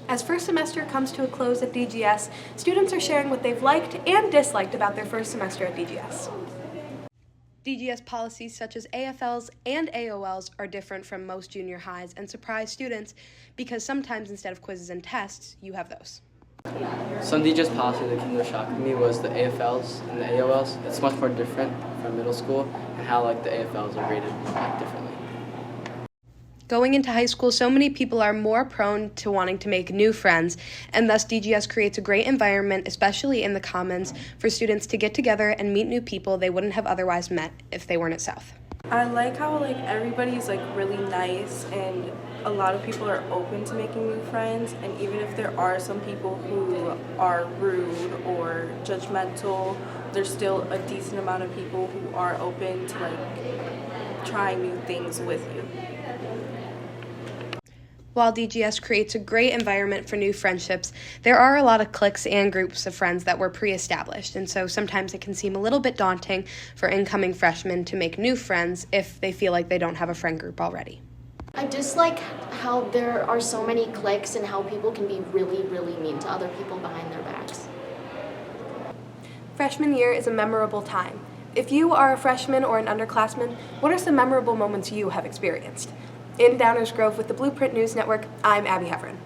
As first semester comes to a close at DGS, students are sharing what they've liked and disliked about their first semester at DGS. DGS policies such as AFLs and AOLs are different from most junior highs and surprise students because sometimes instead of quizzes and tests, you have those. Some DGS policy that came to shock me was the AFLs and the AOLs. It's much more different from middle school and how the AFLs are rated differently. Going into high school, so many people are more prone to wanting to make new friends, and thus DGS creates a great environment, especially in the Commons, for students to get together and meet new people they wouldn't have otherwise met if they weren't at South. I like how everybody's really nice, and a lot of people are open to making new friends, and even if there are some people who are rude or judgmental, there's still a decent amount of people who are open to trying new things with you. While DGS creates a great environment for new friendships, there are a lot of cliques and groups of friends that were pre-established, and so sometimes it can seem a little bit daunting for incoming freshmen to make new friends if they feel like they don't have a friend group already. I dislike how there are so many cliques and how people can be really, really mean to other people behind their backs. Freshman year is a memorable time. If you are a freshman or an underclassman, what are some memorable moments you have experienced? In Downers Grove with the Blueprint News Network, I'm Abby Heverin.